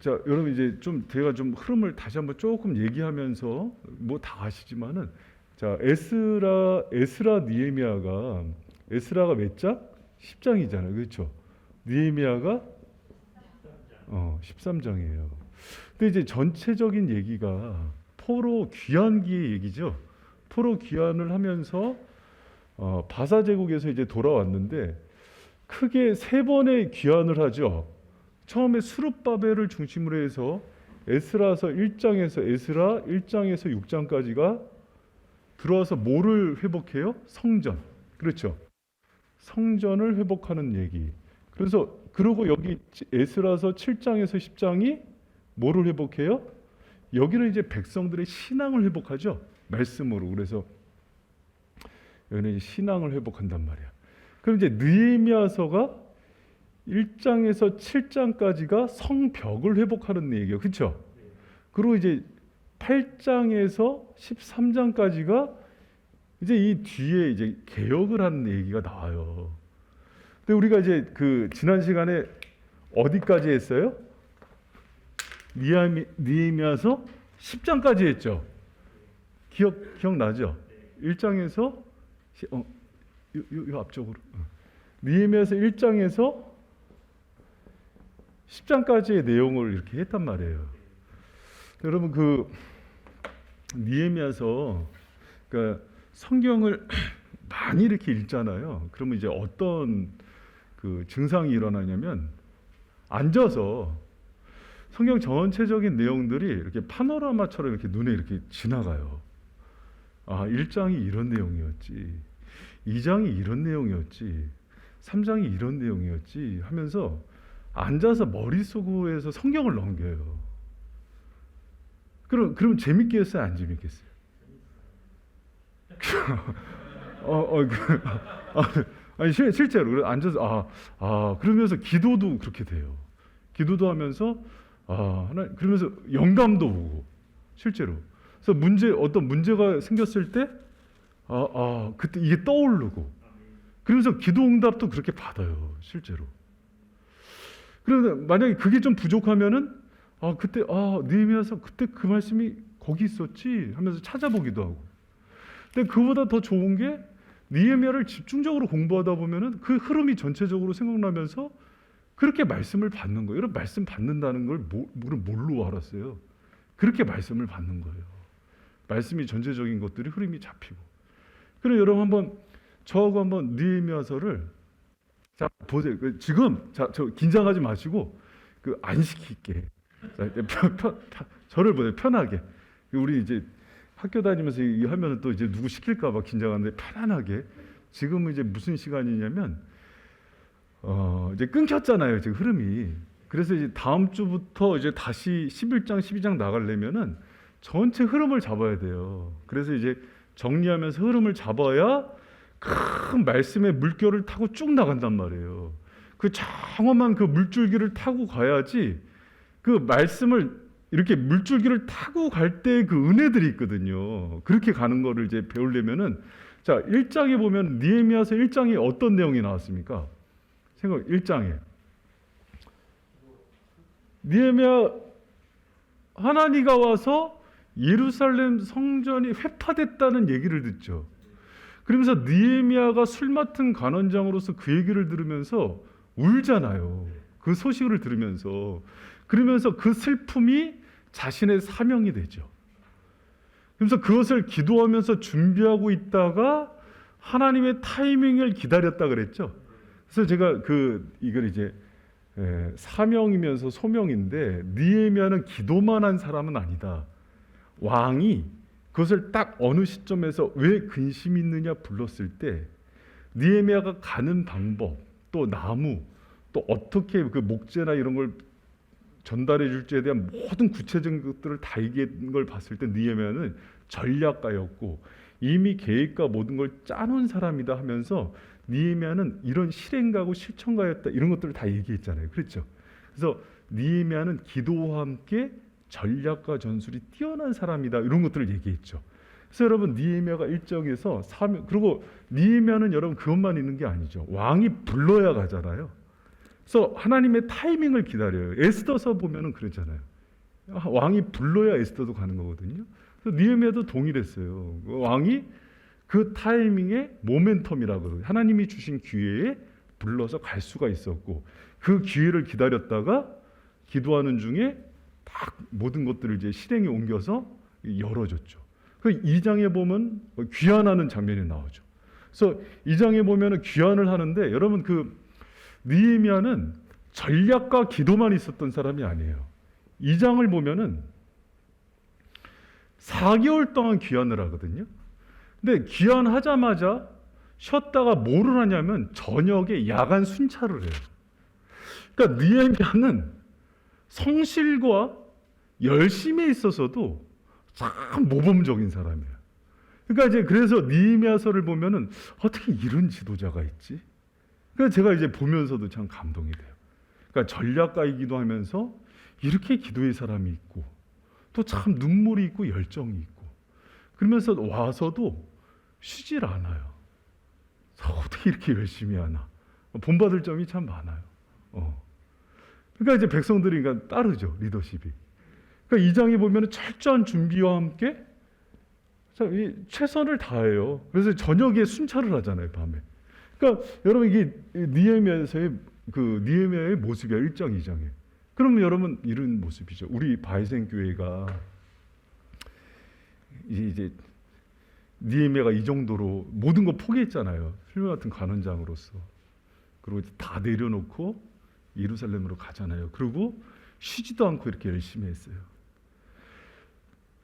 자, 여러분 이제 좀 제가 좀 흐름을 다시 한번 조금 얘기하면서 뭐 다 아시지만은 자, 에스라 느헤미야가 에스라가 몇 장? 10장이잖아요. 그렇죠? 느헤미야가 13장이에요. 근데 이제 전체적인 얘기가 포로 귀환기의 얘기죠. 포로 귀환을 하면서 바사 제국에서 이제 돌아왔는데 크게 세 번의 귀환을 하죠. 처음에 수룹바벨을 중심으로 해서 에스라서 1장에서 에스라 1장에서 6장까지가 들어와서 뭐를 회복해요? 성전. 그렇죠. 성전을 회복하는 얘기. 그래서 그리고 여기 에스라서 7장에서 10장이 뭐를 회복해요? 여기는 이제 백성들의 신앙을 회복하죠. 말씀으로. 그래서 여기는 이제 신앙을 회복한단 말이야. 그럼 이제 느헤미야서가 1장에서 7장까지가 성벽을 회복하는 얘기예요. 그렇죠? 그리고 이제 8장에서 13장까지가 이제 이 뒤에 이제 개혁을 하는 얘기가 나와요. 근데 우리가 이제 그 지난 시간에 어디까지 했어요? 느헤미야서 10장까지 했죠. 기억나죠? 1장에서 요 앞쪽으로. 느헤미야서 1장에서 10장까지의 내용을 이렇게 했단 말이에요. 여러분 그 느헤미야서 그러니까 성경을 많이 이렇게 읽잖아요. 그러면 이제 어떤 그 증상이 일어나냐면 앉아서 성경 전체적인 내용들이 이렇게 파노라마처럼 이렇게 눈에 이렇게 지나가요. 아, 1장이 이런 내용이었지. 2장이 이런 내용이었지. 3장이 이런 내용이었지 하면서 앉아서 머릿속에서 성경을 넘겨요. 그럼 재밌겠어요? 안 재밌겠어요? 아니 실제로 앉아서 그러면서 기도도 그렇게 돼요. 기도도 하면서 하나 그러면서 영감도 오고 실제로. 그래서 어떤 문제가 생겼을 때 그때 이게 떠오르고 그러면서 기도 응답도 그렇게 받아요. 실제로. 그런데 만약에 그게 좀 부족하면은 그때 느헤미야서 그때 그 말씀이 거기 있었지 하면서 찾아보기도 하고. 근데 그보다 더 좋은 게 느헤미야를 집중적으로 공부하다 보면은 그 흐름이 전체적으로 생각나면서 그렇게 말씀을 받는 거예요. 여러분 말씀 받는다는 걸 뭘로 알았어요? 그렇게 말씀을 받는 거예요. 말씀이 전체적인 것들이 흐름이 잡히고. 그럼 여러분 저하고 한번 느헤미야서를 자 보세요. 지금 저 긴장하지 마시고 그 안 시킬게. 저를 보세요. 편하게. 우리 이제 학교 다니면서 하면은 또 이제 누구 시킬까봐 긴장하는데 편안하게. 지금은 이제 무슨 시간이냐면 이제 끊겼잖아요. 지금 흐름이. 그래서 이제 다음 주부터 이제 다시 11장, 12장 나가려면은 전체 흐름을 잡아야 돼요. 그래서 이제 정리하면서 흐름을 잡아야 큰 말씀의 물결을 타고 쭉 나간단 말이에요. 그 장엄한 그 물줄기를 타고 가야지 그 말씀을 이렇게 물줄기를 타고 갈 때 그 은혜들이 있거든요. 그렇게 가는 거를 이제 배우려면은 자, 1장에 보면 느헤미야서 1장에 어떤 내용이 나왔습니까? 1장에 느헤미야 하나니가 와서 예루살렘 성전이 회파됐다는 얘기를 듣죠. 그러면서 느헤미야가 술 맡은 간원장으로서 그 얘기를 들으면서 울잖아요. 그 소식을 들으면서. 그러면서 그 슬픔이 자신의 사명이 되죠. 그래서 그것을 기도하면서 준비하고 있다가 하나님의 타이밍을 기다렸다 그랬죠. 그래서 제가 이걸 이제 사명이면서 소명인데 느헤미야는 기도만 한 사람은 아니다. 왕이 그것을 딱 어느 시점에서 왜 근심이 있느냐 불렀을 때 느헤미야가 가는 방법, 또 나무, 또 어떻게 그 목재나 이런 걸 전달해 줄지에 대한 모든 구체적인 것들을 다 얘기한 걸 봤을 때 느헤미야는 전략가였고 이미 계획과 모든 걸 짜놓은 사람이다 하면서 느헤미야는 이런 실행가고 실천가였다 이런 것들을 다 얘기했잖아요. 그렇죠? 그래서 느헤미야는 기도와 함께 전략과 전술이 뛰어난 사람이다 이런 것들을 얘기했죠. 그래서 여러분 느헤미야가 일정에서 그리고 느헤미야는 여러분 그것만 있는 게 아니죠. 왕이 불러야 가잖아요. 그래서 하나님의 타이밍을 기다려요. 에스더서 보면은 그랬잖아요. 왕이 불러야 에스더도 가는 거거든요. 그래서 느헤미야도 동일했어요. 왕이 그 타이밍에 모멘텀이라고 그러거든요. 하나님이 주신 기회에 불러서 갈 수가 있었고, 그 기회를 기다렸다가 기도하는 중에 딱 모든 것들을 이제 실행에 옮겨서 열어줬죠. 그 2장에 보면 귀환하는 장면이 나오죠. 그래서 2장에 보면은 귀환을 하는데, 여러분 그 느헤미야는 전략과 기도만 있었던 사람이 아니에요. 2장을 보면은 4개월 동안 귀환을 하거든요. 근데 귀환하자마자 쉬었다가 뭐를 하냐면 저녁에 야간 순찰을 해요. 그러니까 느헤미야는 성실과 열심에 있어서도 참 모범적인 사람이에요. 그러니까 이제 그래서 느헤미야서를 보면은 어떻게 이런 지도자가 있지? 그래서 제가 이제 보면서도 참 감동이 돼요. 그러니까 전략가이기도 하면서 이렇게 기도의 사람이 있고, 또 참 눈물이 있고 열정이 있고, 그러면서 와서도 쉬질 않아요. 어떻게 이렇게 열심히 하나? 본받을 점이 참 많아요. 그러니까 이제 백성들이 그러니까 따르죠, 리더십이. 그러니까 이 장에 보면 철저한 준비와 함께 최선을 다해요. 그래서 저녁에 순찰을 하잖아요, 밤에. 그러니까 여러분 이게 느헤미야서의 그 느헤미야의 모습이야, 1장, 2장에. 그러면 여러분 이런 모습이죠. 우리 바이생 교회가 이제 느헤미야가 이 정도로 모든 거 포기했잖아요. 필요 같은 간원장으로서. 그리고 다 내려놓고 예루살렘으로 가잖아요. 그리고 쉬지도 않고 이렇게 열심히 했어요.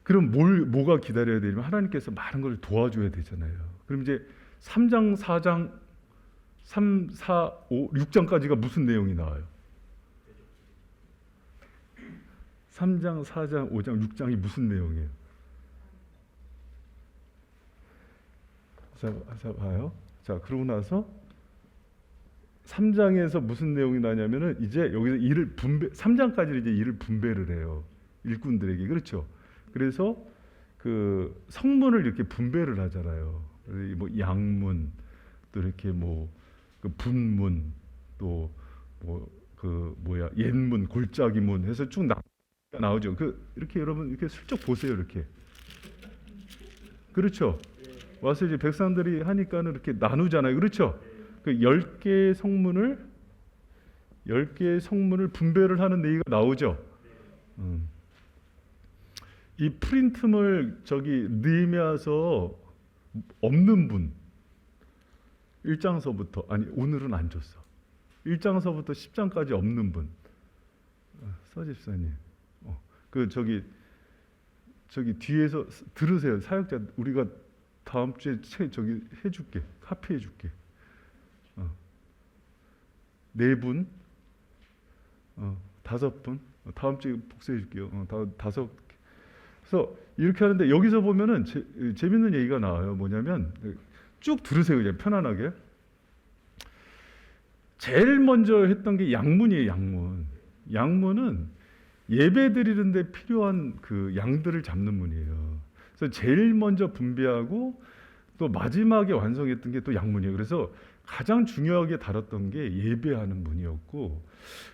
그럼 뭐가 기다려야 되냐면 하나님께서 많은 걸 도와줘야 되잖아요. 그럼 이제 3장, 4장, 3, 4, 5, 6장까지가 무슨 내용이 나와요? 3장, 4장, 5장, 6장이 무슨 내용이에요? 자, 봐요. 자, 그러고 나서 3장에서 무슨 내용이 나냐면은 이제 여기서 일을 3장까지 이제 일을 분배를 해요. 일꾼들에게. 그렇죠? 그래서 그 성문을 이렇게 분배를 하잖아요. 뭐 양문, 또 이렇게 그 분문, 또 옛문, 골짜기문 해서 쭉 나오죠. 이렇게 여러분 이렇게 슬쩍 보세요. 이렇게. 그렇죠? 와서 이제 백성들이 하니까는 이렇게 나누잖아요. 그렇죠? 그 10개의 성문을 분배를 하는 얘기가 나오죠. 이 프린트물 느헤미야서 없는 분 1장서부터 아니 오늘은 안 줬어. 1장서부터 10장까지 없는 분. 서집사님. 뒤에서 들으세요. 사역자 우리가 다음 주에 해줄게. 카피해줄게. 4분, 5분, 다음 주에 복수해줄게요. 5. 그래서 이렇게 하는데 여기서 보면은 재밌는 얘기가 나와요. 뭐냐면 쭉 들으세요. 그냥 편안하게. 제일 먼저 했던 게 양문이에요. 양문은 예배 드리는데 필요한 그 양들을 잡는 문이에요. 그래서 제일 먼저 분배하고 또 마지막에 완성했던 게 또 양문이에요. 그래서 가장 중요하게 다뤘던 게 예배하는 문이었고,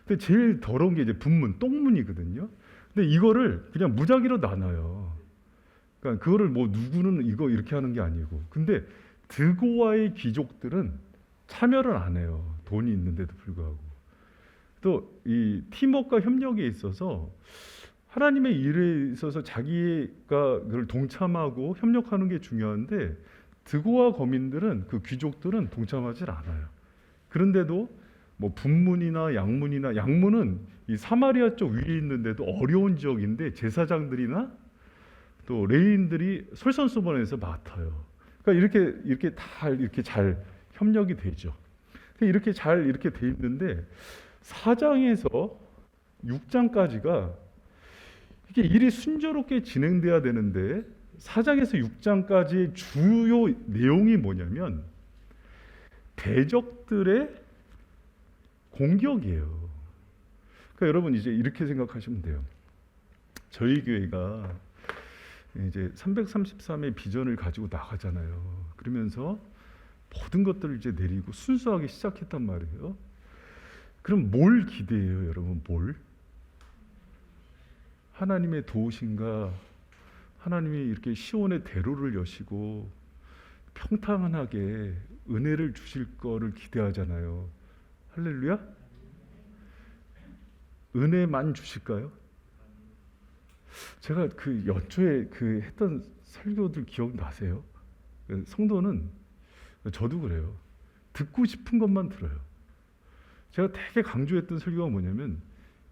근데 제일 더러운 게 이제 분문, 똥문이거든요. 근데 이거를 그냥 무작위로 나눠요. 그러니까 그거를 누구는 이거 이렇게 하는 게 아니고, 근데 드고아의 귀족들은 참여를 안 해요. 돈이 있는데도 불구하고. 또 이 팀워크와 협력에 있어서 하나님의 일에 있어서 자기가 그걸 동참하고 협력하는 게 중요한데 드고아 거민들은 그 귀족들은 동참하지 않아요. 그런데도 분문이나 양문은 이 사마리아 쪽 위에 있는데도 어려운 지역인데 제사장들이나 또 레위인들이 솔선수범해서 맡아요. 그러니까 이렇게 다 이렇게 잘 협력이 되죠. 이렇게 잘 이렇게 돼 있는데 4장에서 6장까지가 이게 일이 순조롭게 진행돼야 되는데 4장에서 6장까지의 주요 내용이 뭐냐면 대적들의 공격이에요. 그러니까 여러분 이제 이렇게 생각하시면 돼요. 저희 교회가 이제 333의 비전을 가지고 나가잖아요. 그러면서 모든 것들을 이제 내리고 순수하게 시작했단 말이에요. 그럼 뭘 기대해요, 여러분? 뭘? 하나님의 도우심과 하나님이 이렇게 시온의 대로를 여시고 평탄하게 은혜를 주실 거를 기대하잖아요. 할렐루야? 은혜만 주실까요? 제가 그 연초에 그 했던 설교들 기억나세요? 성도는 저도 그래요. 듣고 싶은 것만 들어요. 제가 되게 강조했던 설교가 뭐냐면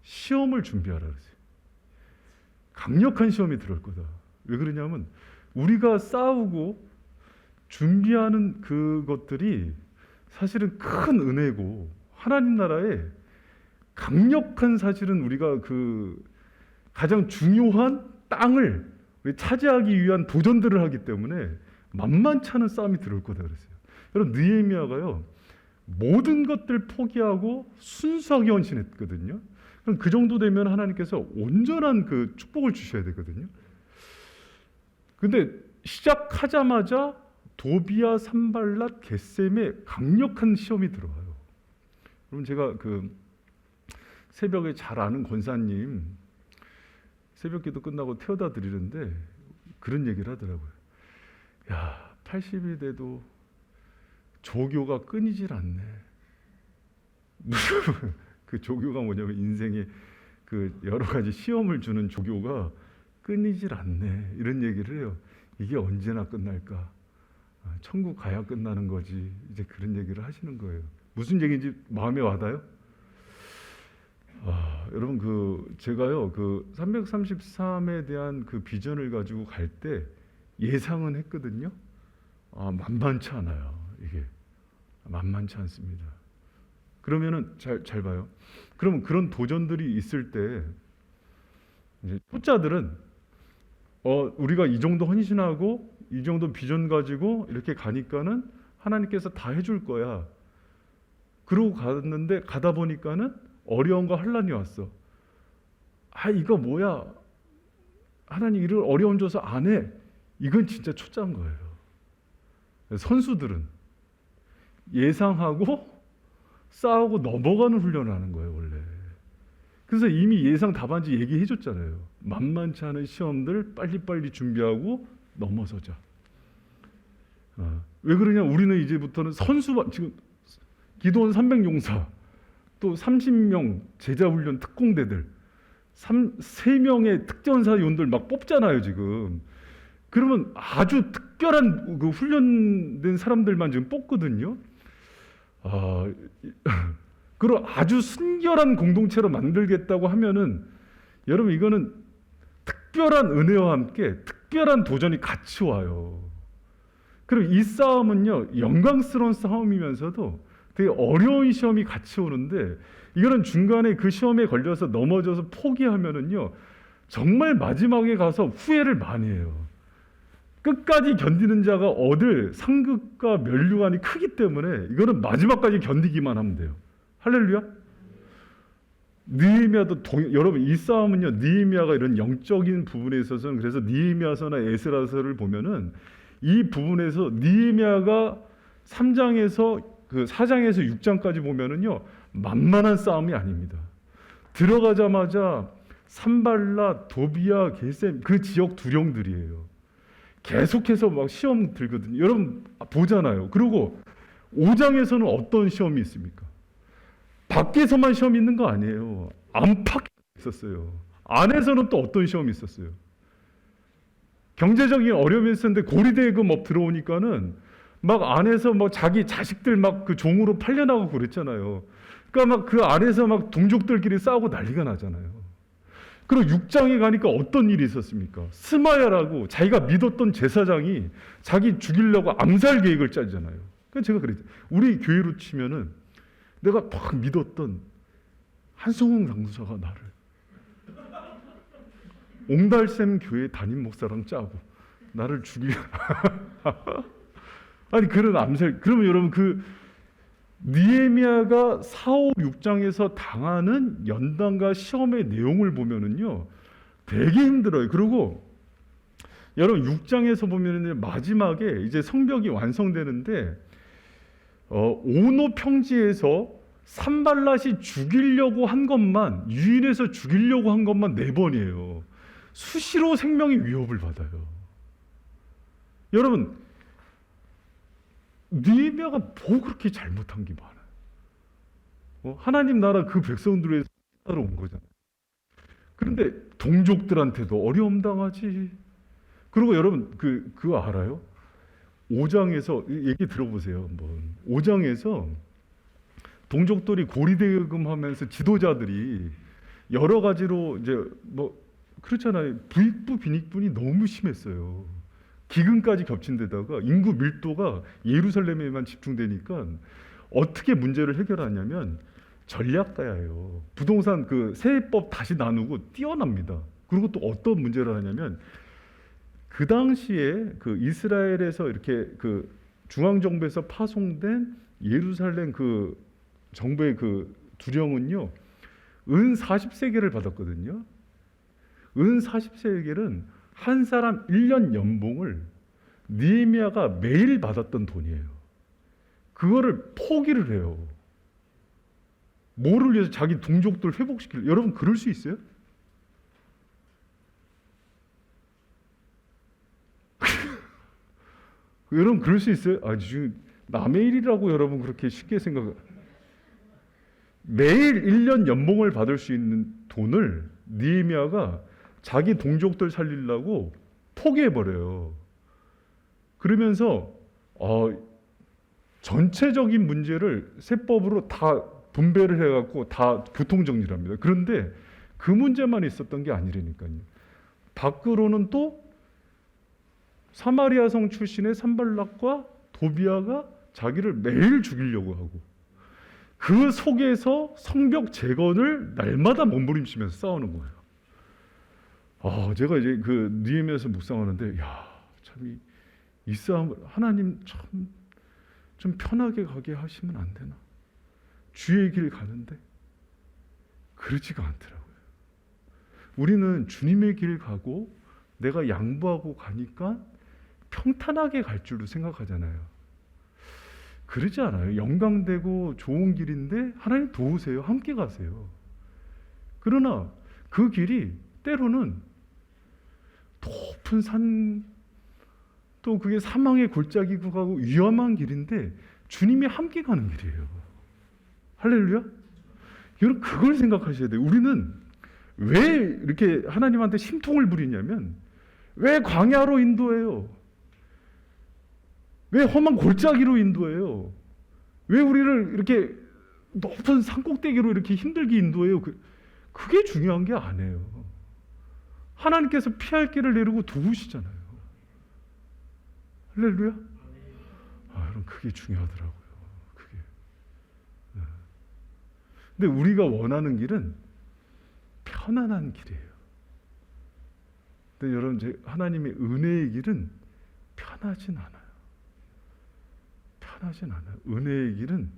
시험을 준비하라 그랬어요. 강력한 시험이 들어올 거다. 왜 그러냐면 우리가 싸우고 준비하는 그것들이 사실은 큰 은혜고 하나님 나라에 강력한 사실은 우리가 그 가장 중요한 땅을 차지하기 위한 도전들을 하기 때문에 만만치 않은 싸움이 들어올 거다 그랬어요. 여러분 느헤미야가요 모든 것들 포기하고 순수하게 헌신했거든요. 그럼 그 정도 되면 하나님께서 온전한 그 축복을 주셔야 되거든요. 근데 시작하자마자 도비야, 산발랏, 겟셈에 강력한 시험이 들어와요. 그럼 제가 그 새벽에 잘 아는 권사님 새벽기도 끝나고 태워다 드리는데 그런 얘기를 하더라고요. 야, 80이 돼도 조교가 끊이질 않네. 그 조교가 뭐냐면 인생에 그 여러 가지 시험을 주는 조교가 끊이질 않네. 이런 얘기를 해요. 이게 언제나 끝날까? 천국 가야 끝나는 거지. 이제 그런 얘기를 하시는 거예요. 무슨 얘기인지 마음에 와닿아요? 여러분 그 제가요 그 333에 대한 그 비전을 가지고 갈 때 예상은 했거든요. 만만치 않아요. 이게 만만치 않습니다. 그러면은 잘 봐요. 그러면 그런 도전들이 있을 때 이제 초짜들은 우리가 이 정도 헌신하고 이 정도 비전 가지고 이렇게 가니까는 하나님께서 다 해줄 거야. 그러고 갔는데 가다 보니까는 어려움과 환란이 왔어. 이거 뭐야? 하나님 이를 어려움 줘서 안 해. 이건 진짜 초짜인 거예요. 선수들은 예상하고 싸우고 넘어가는 훈련을 하는 거예요, 원래. 그래서 이미 예상 답안지 얘기해 줬잖아요. 만만치 않은 시험들 빨리빨리 준비하고 넘어서자. 왜 그러냐? 우리는 이제부터는 지금 기도원 300용사 또 30명 제자훈련 특공대들 3명의 특전사 요원들 막 뽑잖아요 지금. 그러면 아주 특별한 그 훈련된 사람들만 지금 뽑거든요. 그리고 아주 순결한 공동체로 만들겠다고 하면은 여러분 이거는 특별한 은혜와 함께 특별한 도전이 같이 와요. 그리고 이 싸움은요 영광스러운 싸움이면서도 되게 어려운 시험이 같이 오는데 이거는 중간에 그 시험에 걸려서 넘어져서 포기하면은요 정말 마지막에 가서 후회를 많이 해요. 끝까지 견디는 자가 얻을 상급과 면류관이 크기 때문에 이거는 마지막까지 견디기만 하면 돼요. 할렐루야. 느헤미야도 여러분 이 싸움은요 느헤미야가 이런 영적인 부분에 있어서는 그래서 느헤미야서나 에스라서를 보면은 이 부분에서 느헤미야가 3장에서 그 4장에서 6장까지 보면은요 만만한 싸움이 아닙니다. 들어가자마자 산발랏, 도비야, 겟셈 그 지역 두령들이에요. 계속해서 막 시험 들거든요. 여러분 보잖아요. 그리고 5장에서는 어떤 시험이 있습니까? 밖에서만 시험이 있는 거 아니에요. 안팎에 있었어요. 안에서는 또 어떤 시험이 있었어요? 경제적인 어려움이 있었는데 고리대금 막 들어오니까는 막 안에서 막 자기 자식들 막 그 종으로 팔려나가고 그랬잖아요. 그러니까 막 그 안에서 막 동족들끼리 싸우고 난리가 나잖아요. 그리고 6장에 가니까 어떤 일이 있었습니까? 스마야라고 자기가 믿었던 제사장이 자기 죽이려고 암살 계획을 짜잖아요. 그러니까 제가 그랬죠. 우리 교회로 치면은 내가 막 믿었던 한성웅 장로사가 나를 옹달샘 교회 담임 목사랑 짜고 나를 죽이려 아니 그런 암살. 그러면 여러분 그 느헤미야가 4, 5, 6장에서 당하는 연단과 시험의 내용을 보면은요 되게 힘들어요. 그리고 여러분 6장에서 보면은 마지막에 이제 성벽이 완성되는데 오노 평지에서 산발랏이 죽이려고 한 것만, 유인해서 죽이려고 한 것만 4번이에요. 수시로 생명의 위협을 받아요. 여러분, 느헤미야가 뭐 그렇게 잘못한 게 많아요? 하나님 나라 그 백성들을 위해서 따라온 거잖아요. 그런데 동족들한테도 어려움 당하지. 그리고 여러분 그거 알아요? 5장에서 얘기 들어보세요. 한번. 5장에서 동족들이 고리대금하면서 지도자들이 여러 가지로 이제 뭐 그렇잖아요. 부익부 빈익분이 너무 심했어요. 기근까지 겹친 데다가 인구 밀도가 예루살렘에만 집중되니까 어떻게 문제를 해결하냐면 전략가예요. 부동산 그 세법 다시 나누고 뛰어납니다. 그리고 또 어떤 문제를 하냐면 그 당시에 그 이스라엘에서 이렇게 그 중앙 정부에서 파송된 예루살렘 그 정부의 그 두령은요, 은 40세겔을 받았거든요. 은 40세겔은 한 사람 1년 연봉을 느헤미야가 매일 받았던 돈이에요. 그거를 포기를 해요. 뭐를 위해서? 자기 동족들 회복시키려. 여러분 그럴 수 있어요? 여러분 그럴 수 있어요? 아, 지금 남의 일이라고 여러분 그렇게 쉽게 생각. 매일 1년 연봉을 받을 수 있는 돈을 느헤미야가 자기 동족들 살리려고 포기해버려요. 그러면서 전체적인 문제를 세법으로 다 분배를 해갖고 다 교통정리를 합니다. 그런데 그 문제만 있었던 게 아니라니까요. 밖으로는 또 사마리아 성 출신의 산발락과 도비아가 자기를 매일 죽이려고 하고, 그 속에서 성벽 재건을 날마다 몸부림치면서 싸우는 거예요. 제가 이제 그 느헤미야에서 묵상하는데, 참 이 싸움, 하나님 참 좀 편하게 가게 하시면 안 되나? 주의 길 가는데 그렇지가 않더라고요. 우리는 주님의 길 가고 내가 양보하고 가니까 평탄하게 갈 줄로 생각하잖아요. 그러지 않아요. 영광되고 좋은 길인데 하나님 도우세요. 함께 가세요. 그러나 그 길이 때로는 높은 산, 또 그게 사망의 골짜기고 가고 위험한 길인데 주님이 함께 가는 길이에요. 할렐루야? 여러분 그걸 생각하셔야 돼요. 우리는 왜 이렇게 하나님한테 심통을 부리냐면, 왜 광야로 인도해요? 왜 험한 골짜기로 인도해요? 왜 우리를 이렇게 높은 산꼭대기로 이렇게 힘들게 인도해요? 그게 중요한 게 아니에요. 하나님께서 피할 길을 내리고 도우시잖아요. 할렐루야? 여러분 그게 중요하더라고요. 그게. 근데 우리가 원하는 길은 편안한 길이에요. 근데 여러분 하나님의 은혜의 길은 편하진 않아요. 편하진 않아요. 은혜의 길은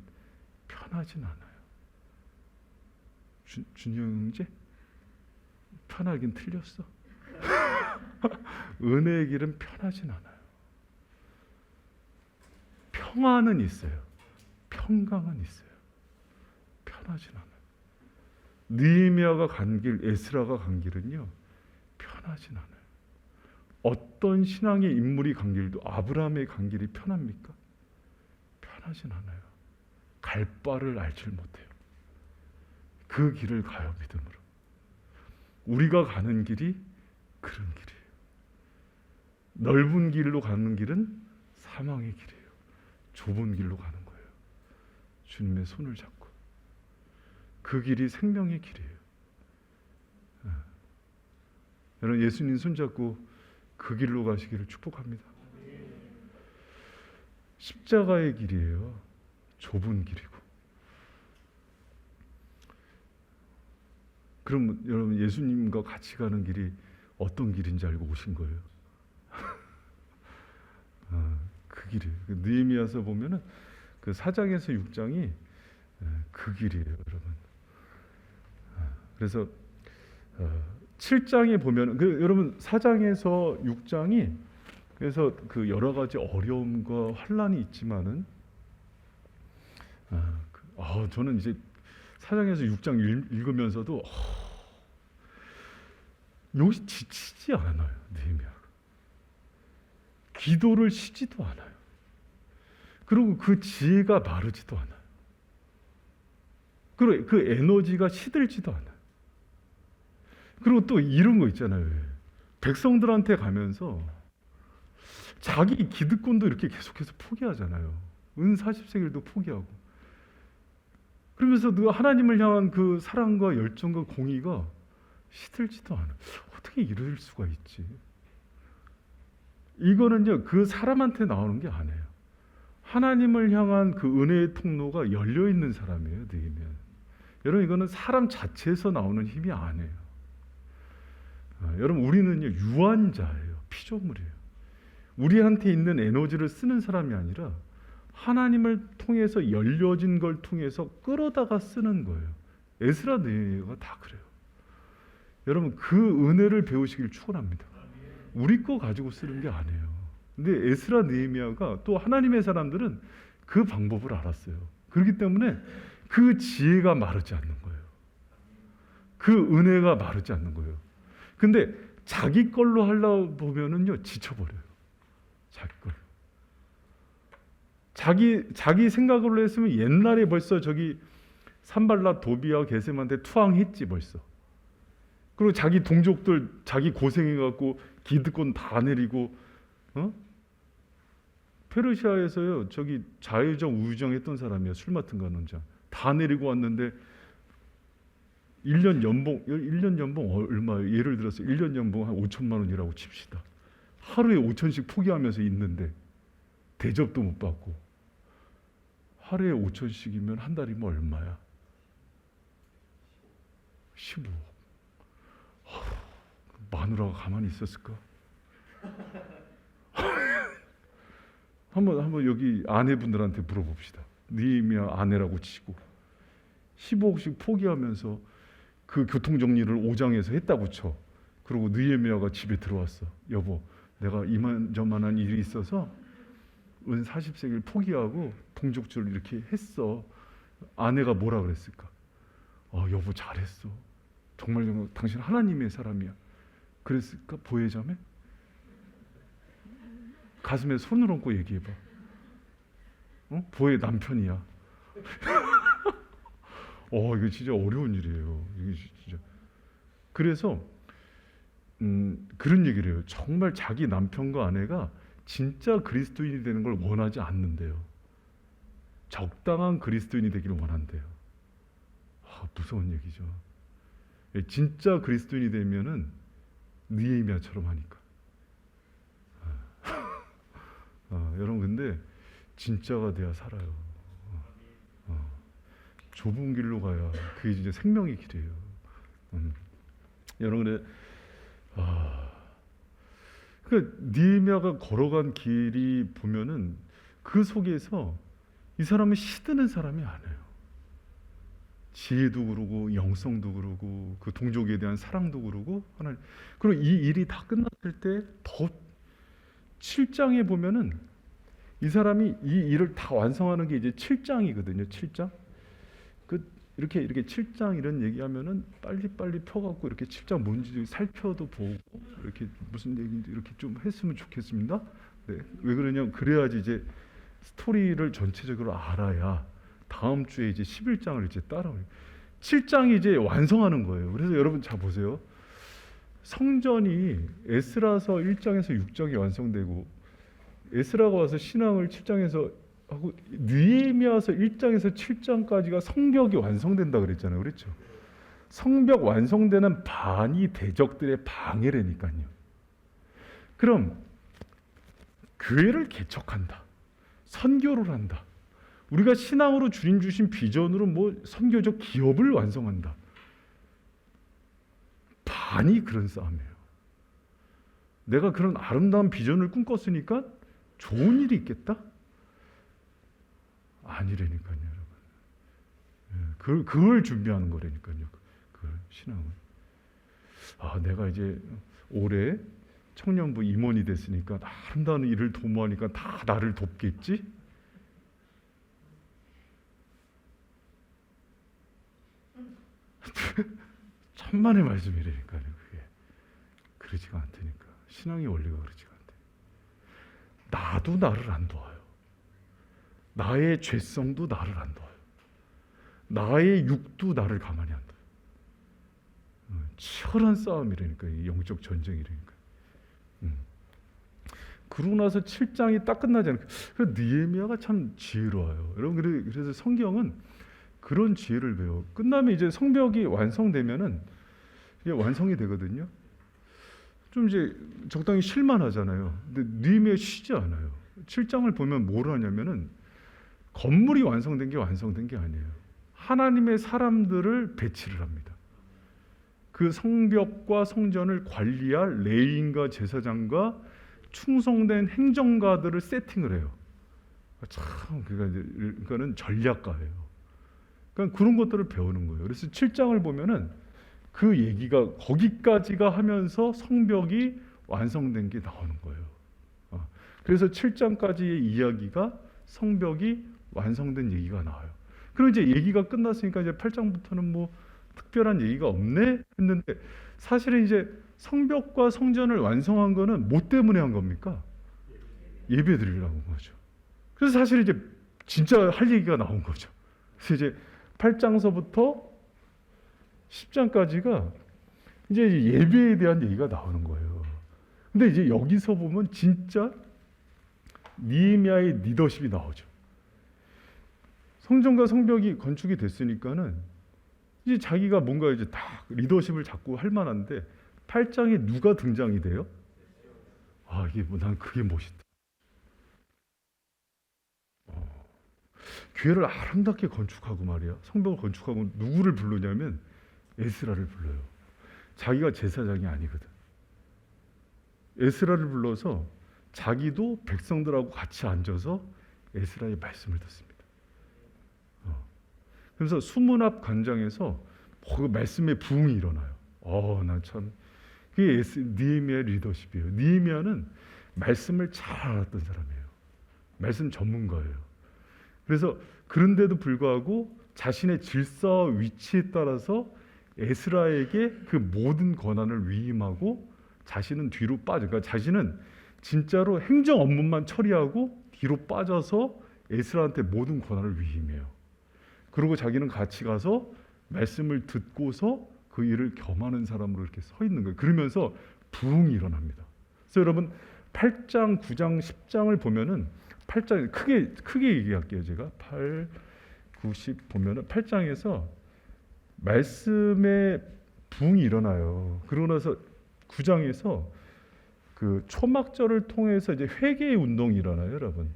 편하진 않아요. 준영 형제? 편하긴 틀렸어. 은혜의 길은 편하진 않아요. 평안은 있어요. 평강은 있어요. 편하진 않아요. 느헤미야가 간 길, 에스라가 간 길은요, 편하진 않아요. 어떤 신앙의 인물이 간 길도 아브라함의 간 길이 편합니까? 편하진 않아요. 갈 바를 알질 못해요. 그 길을 가요, 믿음으로. 우리가 가는 길이 그런 길이에요. 넓은 길로 가는 길은 사망의 길이에요. 좁은 길로 가는 거예요. 주님의 손을 잡고. 그 길이 생명의 길이에요. 여러분 예수님 손잡고 그 길로 가시기를 축복합니다. 십자가의 길이에요. 좁은 길이고. 그럼 여러분 예수님과 같이 가는 길이 어떤 길인지 알고 오신 거예요? 그 길이에요. 느헤미야서 보면은 그 4장에서 6장이 그 길이에요, 여러분. 그래서 7장에 보면 여러분 4장에서 6장이 그래서 그 여러 가지 어려움과 환란이 있지만은 저는 이제 사장에서 6장 읽으면서도 여기 지치지 않아요. 느헤미야가 기도를 쉬지도 않아요. 그리고 그 지혜가 마르지도 않아요. 그리고 그 에너지가 시들지도 않아요. 그리고 또 이런 거 있잖아요. 백성들한테 가면서 자기 기득권도 이렇게 계속해서 포기하잖아요. 은 40세겔도 포기하고. 그러면서 그 하나님을 향한 그 사랑과 열정과 공의가 시들지도 않아요. 어떻게 이럴 수가 있지? 이거는요, 그 사람한테 나오는 게 아니에요. 하나님을 향한 그 은혜의 통로가 열려 있는 사람이에요. 느헤미야. 여러분, 이거는 사람 자체에서 나오는 힘이 아니에요. 여러분, 우리는요, 유한자예요. 피조물이에요. 우리한테 있는 에너지를 쓰는 사람이 아니라 하나님을 통해서 열려진 걸 통해서 끌어다가 쓰는 거예요. 에스라 느헤미야가 다 그래요. 여러분, 그 은혜를 배우시길 축원합니다. 우리 거 가지고 쓰는 게 아니에요. 근데 에스라 느헤미야가 또 하나님의 사람들은 그 방법을 알았어요. 그렇기 때문에 그 지혜가 마르지 않는 거예요. 그 은혜가 마르지 않는 거예요. 근데 자기 걸로 하려고 보면은요, 지쳐버려요. 자기 걸로. 자기 생각으로 했으면 옛날에 벌써 저기 산발랏 도비아 게셈한테 투항했지 벌써. 그리고 자기 동족들 자기 고생해갖고 기득권 다 내리고, 페르시아에서요 저기 자유정 우유정 했던 술 맡은 간원장 다 내리고 왔는데 1년 연봉 얼마예요? 예를 들어서 1년 연봉 한 5천만 원이라고 칩시다. 하루에 5천씩 포기하면서 있는데 대접도 못 받고 하루에 5천씩이면 한 달이면 얼마야? 15억. 마누라가 가만히 있었을까? 한번 여기 아내분들한테 물어봅시다. 느헤미야 아내라고 치고 15억씩 포기하면서 그 교통 정리를 5장에서 했다고 쳐. 그리고 느헤미야가 집에 들어왔어. 여보, 내가 이만저만한 일이 있어서 은 40세겔 포기하고 동족줄 이렇게 했어. 아내가 뭐라 그랬을까? 여보 잘했어. 정말 당신 하나님의 사람이야. 그랬을까? 보혜자매? 가슴에 손을 얹고 얘기해봐. 보혜 남편이야. 이거 진짜 어려운 일이에요. 이게 진짜. 그래서 그런 얘기를 해요. 정말 자기 남편과 아내가 진짜 그리스도인이 되는 걸 원하지 않는데요. 적당한 그리스도인이 되기를 원한대요. 무서운 얘기죠. 진짜 그리스도인이 되면은 느헤미야처럼 하니까. 여러분, 근데 진짜가 돼야 살아요. 좁은 길로 가야 그게 진짜 생명의 길이에요. 여러분, 그 느헤미야가 걸어간 길이 보면은 그 속에서 이 사람은 시드는 사람이 아니에요. 지혜도 그러고 영성도 그러고 그 동족에 대한 사랑도 그러고 하나님. 그리고 이 일이 다 끝났을 때 더 7장에 보면은 이 사람이 이 일을 다 완성하는 게 이제 7장이거든요. 7장. 이렇게 7장 이런 얘기하면은 빨리 펴갖고 이렇게 7장 뭔지 살펴도 보고 이렇게 무슨 얘기인지 이렇게 좀 했으면 좋겠습니다. 네. 왜 그러냐면 그래야지 이제 스토리를 전체적으로 알아야 다음 주에 이제 11장을 이제 따라오요. 7장이 이제 완성하는 거예요. 그래서 여러분 잘 보세요. 성전이 에스라서 1장에서 6장이 완성되고 에스라가 와서 신앙을 7장에서 하고 느헤미야서 1장에서 7장까지가 성벽이 완성된다 그랬잖아요. 그렇죠? 성벽 완성되는 반이 대적들의 방해라니까요. 그럼 교회를 개척한다. 선교를 한다. 우리가 신앙으로 주님 주신 비전으로 선교적 기업을 완성한다. 반이 그런 싸움이에요. 내가 그런 아름다운 비전을 꿈꿨으니까 좋은 일이 있겠다? 아니라니까요, 여러분. 그걸 준비하는 거라니까요. 그 신앙은. 내가 이제 올해 청년부 임원이 됐으니까 아름다운 일을 도모하니까 다 나를 돕겠지? 천만의 말씀이라니까요. 그게 그러지가 않다니까. 신앙의 원리가 그러지가 않대. 나도 나를 안 도와요. 나의 죄성도 나를 안 도와요. 나의 육도 나를 가만히 안 둬요. 치열한 싸움이라니까. 이 영적 전쟁이라니까. 그러고 나서 7장이 딱 끝나잖아요. 그래서 느헤미야가 참 지혜로워요. 여러분, 그래서 성경은 그런 지혜를 배워. 끝나면 이제 성벽이 완성되면은 이게 완성이 되거든요. 좀 이제 적당히 쉴만하잖아요. 근데 느헤미야 쉬지 않아요. 7장을 보면 뭘 하냐면은 건물이 완성된 게 아니에요. 하나님의 사람들을 배치를 합니다. 그 성벽과 성전을 관리할 레위인과 제사장과 충성된 행정가들을 세팅을 해요. 참 그러니까는 전략가예요. 그러니까 그런 것들을 배우는 거예요. 그래서 7장을 보면은 그 얘기가 거기까지가 하면서 성벽이 완성된 게 나오는 거예요. 그래서 7장까지의 이야기가 성벽이 완성된 얘기가 나와요. 그리고 이제 얘기가 끝났으니까 이제 8장부터는 뭐 특별한 얘기가 없네 했는데, 사실은 이제 성벽과 성전을 완성한 거는 뭐 때문에 한 겁니까? 예배 드리려고 한 거죠. 그래서 사실 이제 진짜 할 얘기가 나온 거죠. 그래서 이제 8장서부터 10장까지가 이제 예배에 대한 얘기가 나오는 거예요. 근데 이제 여기서 보면 진짜 느헤미야의 리더십이 나오죠. 성전과 성벽이 건축이 됐으니까는 이제 자기가 뭔가 이제 다 리더십을 잡고 할 만한데 8장에 누가 등장이 돼요? 이게 뭐 난 그게 멋있다. 교회를 아름답게 건축하고 말이야. 성벽을 건축하고 누구를 부르냐면 에스라를 불러요. 자기가 제사장이 아니거든. 에스라를 불러서 자기도 백성들하고 같이 앉아서 에스라의 말씀을 듣습니다. 그래서 수문 앞 관장에서 그 말씀의 부흥이 일어나요. 난 참 그게 느헤미야의 리더십이에요. 느헤미야는 말씀을 잘 알았던 사람이에요. 말씀 전문가예요. 그래서 그런데도 불구하고 자신의 질서와 위치에 따라서 에스라에게 그 모든 권한을 위임하고 자신은 뒤로 빠져. 그러니까 자신은 진짜로 행정 업무만 처리하고 뒤로 빠져서 에스라한테 모든 권한을 위임해요. 그리고 자기는 같이 가서 말씀을 듣고서 그 일을 겸하는 사람으로 이렇게 서 있는 거예요. 그러면서 부흥이 일어납니다. 그래서 여러분 8장, 9장, 10장을 보면은 8장 크게 얘기할게요. 제가 8, 9, 10 보면은 8장에서 말씀의 부흥이 일어나요. 그러고 나서 9장에서 그 초막절을 통해서 이제 회개의 운동이 일어나요, 여러분.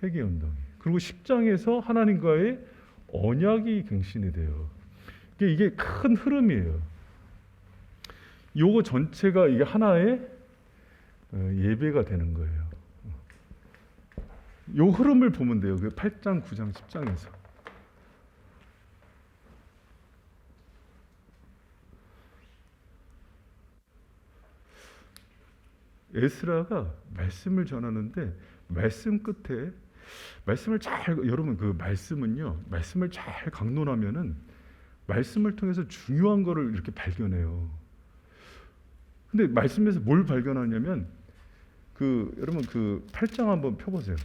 회개 운동이. 그리고 10장에서 하나님과의 언약이 갱신이 돼요. 이게 큰 흐름이에요. 요거 전체가 이게 하나의 예배가 되는 거예요. 요 흐름을 보면 돼요. 그 8장, 9장, 10장에서. 에스라가 말씀을 전하는데 말씀 끝에 말씀을 여러분 그 말씀을 잘 강론하면은 말씀을 통해서 중요한 거를 이렇게 발견해요. 근데 말씀에서 뭘 발견하냐면 여러분 8장 한번 펴보세요.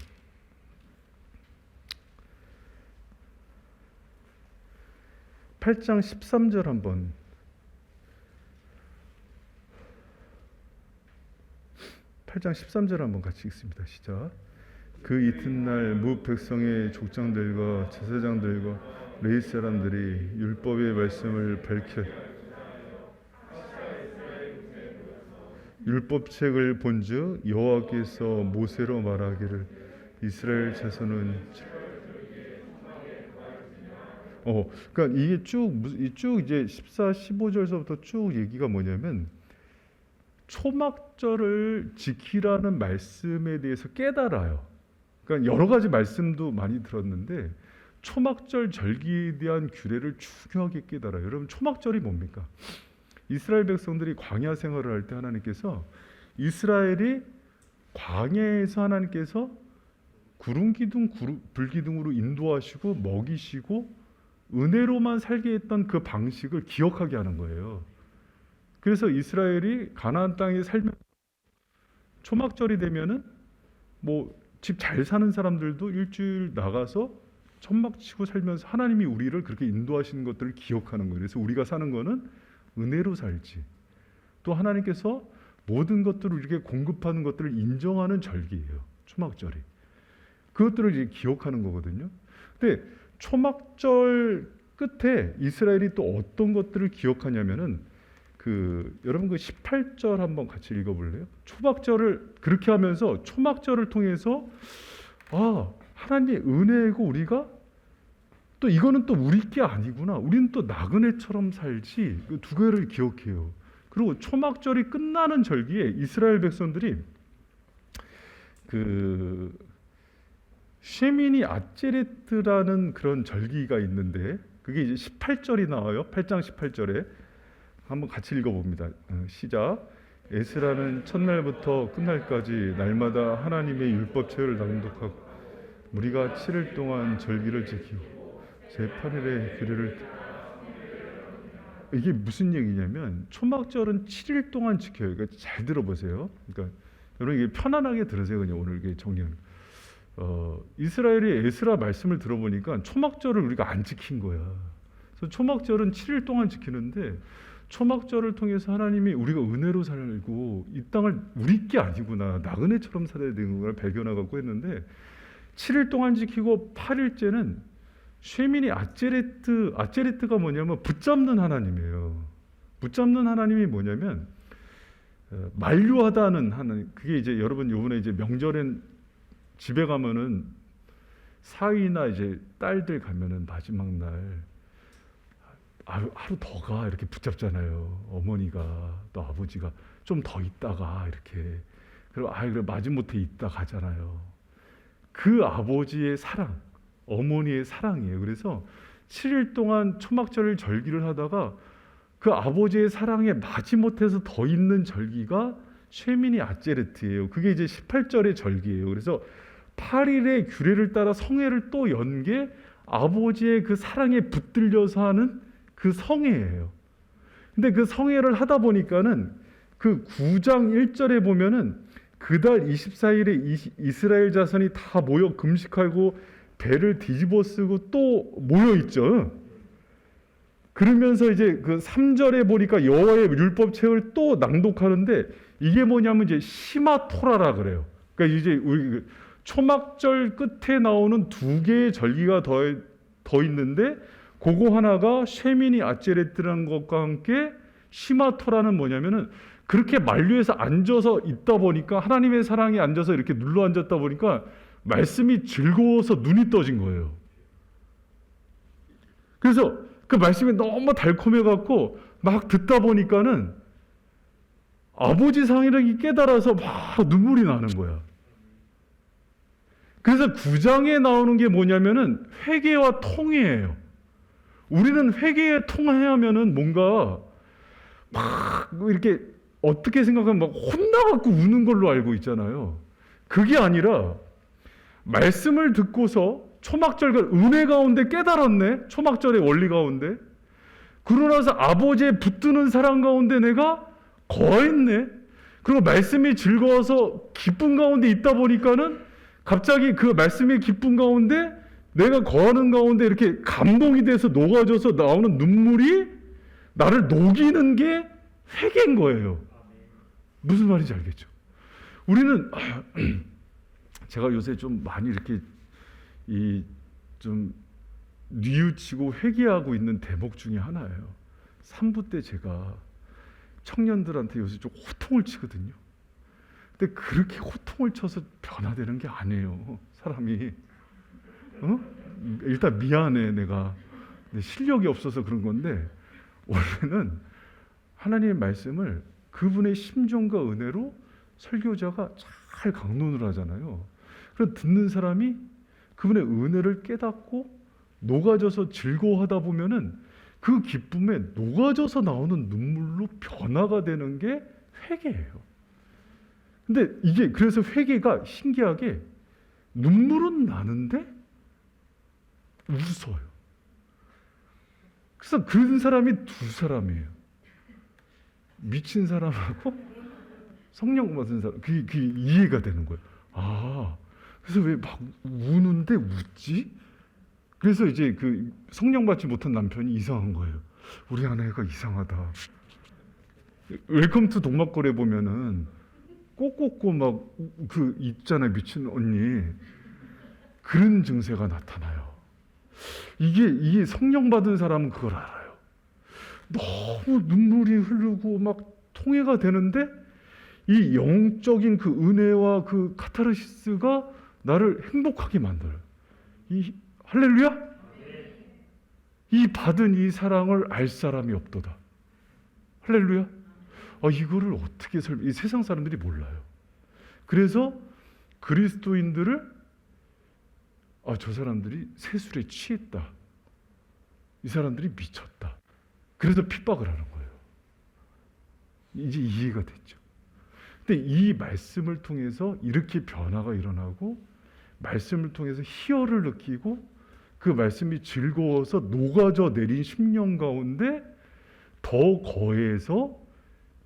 8장 13절 한번. 8장 13절 한번 같이 읽습니다. 시작. 그 이튿날 무 백성의 족장들과 제사장들과 레위 사람들이 율법의 말씀을 밝혀 율법책을 본즉 여호와께서 모세로 말하기를 이스라엘 자손은 그러니까 이게 쭉 이제 14, 15절서부터 쭉 얘기가 뭐냐면 초막절을 지키라는 말씀에 대해서 깨달아요. 그러니까 여러 가지 말씀도 많이 들었는데 초막절 절기에 대한 규례를 중요하게 깨달아요. 여러분 초막절이 뭡니까? 이스라엘 백성들이 광야 생활을 할 때 하나님께서 이스라엘이 광야에서 하나님께서 구름 기둥 불 기둥으로 인도하시고 먹이시고 은혜로만 살게 했던 그 방식을 기억하게 하는 거예요. 그래서 이스라엘이 가나안 땅에 살면 초막절이 되면은 뭐 집 잘 사는 사람들도 일주일 나가서 천막 치고 살면서 하나님이 우리를 그렇게 인도하시는 것들을 기억하는 거예요. 그래서 우리가 사는 거는 은혜로 살지. 또 하나님께서 모든 것들을 이렇게 공급하는 것들을 인정하는 절기예요. 초막절이. 그것들을 이제 기억하는 거거든요. 근데 초막절 끝에 이스라엘이 또 어떤 것들을 기억하냐면은 여러분 그 18절 한번 같이 읽어볼래요? 초막절을 그렇게 하면서 초막절을 통해서 하나님의 은혜고 우리가 또 이거는 또 우리 게 아니구나. 우리는 또 나그네처럼 살지. 그 두 개를 기억해요. 그리고 초막절이 끝나는 절기에 이스라엘 백성들이 쉐미니 아체레트라는 그런 절기가 있는데 그게 이제 18절이 나와요. 8장 18절에 한번 같이 읽어봅니다. 시작. 에스라는 첫날부터 끝날까지 날마다 하나님의 율법책을 낭독하고 무리가 7일 동안 절기를 지키고 제8일에 규례를 이게 무슨 얘기냐면 초막절은 7일 동안 지켜요. 그러니까 잘 들어보세요. 그러니까 여러분 이게 편안하게 들으세요. 그냥 오늘 이게 정리는 이스라엘이 에스라 말씀을 들어보니까 초막절을 우리가 안 지킨 거야. 그래서 초막절은 7일 동안 지키는데 초막절을 통해서 하나님이 우리가 은혜로 살고 이 땅을 우리 게 아니구나 나그네처럼 살아야 되는 걸 발견하고 했는데 7일 동안 지키고 8일째는 쉐미니 아체레트가 뭐냐면 붙잡는 하나님이에요. 붙잡는 하나님이 뭐냐면 만류하다는 하나님. 그게 이제 여러분 요번에 이제 명절엔 집에 가면은 사위나 이제 딸들 가면은 마지막 날 하루 더 가 이렇게 붙잡잖아요. 어머니가 또 아버지가 좀 더 있다가 이렇게 그리고 그래 마지못해 있다 가잖아요. 그 아버지의 사랑, 어머니의 사랑이에요. 그래서 7일 동안 초막절 절기를 하다가 그 아버지의 사랑에 마지못해서 더 있는 절기가 쉐미니 아체레트예요. 그게 이제 18절의 절기예요. 그래서 8일의 규례를 따라 성회를 또 연 게 아버지의 그 사랑에 붙들려서 하는 그 성회예요. 근데 그 성회를 하다 보니까는 그 9장 1절에 보면은 그달 24일에 이스라엘 자손이 다 모여 금식하고 배를 뒤집어 쓰고 또 모여 있죠. 그러면서 이제 그 3절에 보니까 여호와의 율법책을 또 낭독하는데 이게 뭐냐면 이제 시마토라라 그래요. 그러니까 이제 우리 초막절 끝에 나오는 두 개의 절기가 더 있는데 그거 하나가 쉐미니 아체레트라는 것과 함께 시마토라는 뭐냐면은 그렇게 만류해서 앉아서 있다 보니까 하나님의 사랑에 앉아서 이렇게 눌러 앉았다 보니까 말씀이 즐거워서 눈이 떠진 거예요. 그래서 그 말씀이 너무 달콤해 갖고 막 듣다 보니까는 아버지 상이라기 깨달아서 막 눈물이 나는 거야. 그래서 9장에 나오는 게 뭐냐면은 회개와 통회예요. 우리는 회개에 통회하면은 뭔가 막 이렇게 어떻게 생각하면 막 혼나갖고 우는 걸로 알고 있잖아요. 그게 아니라 말씀을 듣고서 초막절과 은혜 가운데 깨달았네. 초막절의 원리 가운데. 그러고 나서 아버지의 붙드는 사랑 가운데 내가 거했네. 그리고 말씀이 즐거워서 기쁨 가운데 있다 보니까는 갑자기 그 말씀의 기쁨 가운데 내가 거하는 가운데 이렇게 감동이 돼서 녹아져서 나오는 눈물이 나를 녹이는 게 회개인 거예요. 무슨 말인지 알겠죠? 우리는 제가 요새 좀 많이 이렇게 좀 뉘우치고 회개하고 있는 대목 중에 하나예요. 3부 때 제가 청년들한테 요새 좀 호통을 치거든요. 근데 그렇게 호통을 쳐서 변화되는 게 아니에요. 사람이 일단 미안해 내가 실력이 없어서 그런 건데 원래는 하나님의 말씀을 그분의 심정과 은혜로 설교자가 잘 강론을 하잖아요. 그래서 듣는 사람이 그분의 은혜를 깨닫고 녹아져서 즐거워하다 보면은 그 기쁨에 녹아져서 나오는 눈물로 변화가 되는 게 회개예요. 근데 이게 그래서 회개가 신기하게 눈물은 나는데 웃어요. 그래서 그런 사람이 두 사람이에요. 미친 사람하고 성령 받은 사람, 그게 이해가 되는 거예요. 아, 그래서 왜 막 우는데 웃지? 그래서 이제 그 성령 받지 못한 남편이 이상한 거예요. 우리 아내가 이상하다. 웰컴 투 동막골에 보면은 꼬꼬꼬 막 그 있잖아요, 미친 언니. 그런 증세가 나타나요. 이게 성령 받은 사람은 그걸 알아요. 너무 눈물이 흐르고 막 통해가 되는데 이 영적인 그 은혜와 그 카타르시스가 나를 행복하게 만들어요. 이 할렐루야? 이 받은 이 사랑을 알 사람이 없도다. 할렐루야? 이거를 어떻게 이 세상 사람들이 몰라요. 그래서 그리스도인들을 저 사람들이 세술에 취했다. 이 사람들이 미쳤다. 그래서 핍박을 하는 거예요. 이제 이해가 됐죠. 근데 이 말씀을 통해서 이렇게 변화가 일어나고 말씀을 통해서 희열을 느끼고 그 말씀이 즐거워서 녹아져 내린 10년 가운데 더 거해서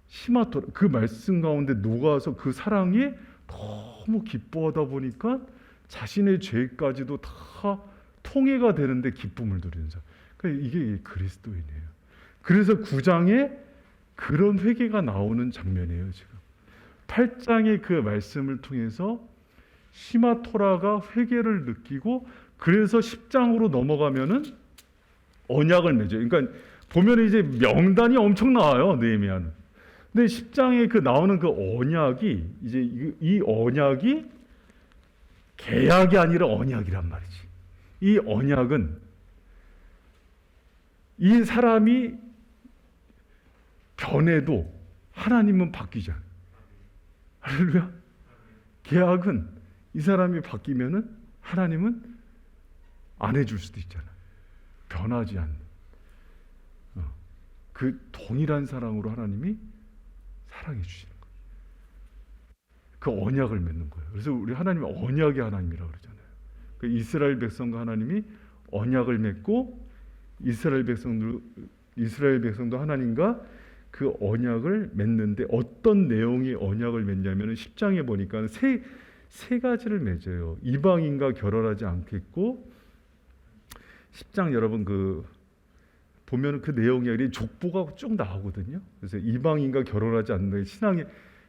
시마토라 그 말씀 가운데 녹아서 그 사랑에 너무 기뻐하다 보니까 자신의 죄까지도 다 통해가 되는데 기쁨을 누리는 사람. 그러니까 이게 그리스도인이에요. 그래서 9장에 그런 회개가 나오는 장면이에요. 지금 8장의 그 말씀을 통해서 시마토라가 회개를 느끼고 그래서 10장으로 넘어가면은 언약을 맺어요. 그러니까 보면 이제 명단이 엄청 나와요. 느헤미야는. 근데 10장에 그 나오는 그 언약이 이제 이 언약이 계약이 아니라 언약이란 말이지. 이 언약은 이 사람이 변해도 하나님은 바뀌지 않아요. 할렐루야. 계약은 이 사람이 바뀌면은 하나님은 안 해줄 수도 있잖아요. 변하지 않는 그 동일한 사랑으로 하나님이 사랑해 주시는 거예요. 그 언약을 맺는 거예요. 그래서 우리 하나님은 언약의 하나님이라고 그러잖아요. 그 이스라엘 백성과 하나님이 언약을 맺고 이스라엘 백성도 하나님과 그 언약을 맺는데 어떤 내용의 언약을 맺냐면 10장에 보니까 세 가지를 맺어요. 이방인과 결혼하지 않겠고 10장 여러분 그 보면 그 내용이 족보가 쭉 나오거든요. 그래서 이방인과 결혼하지 않는 신앙에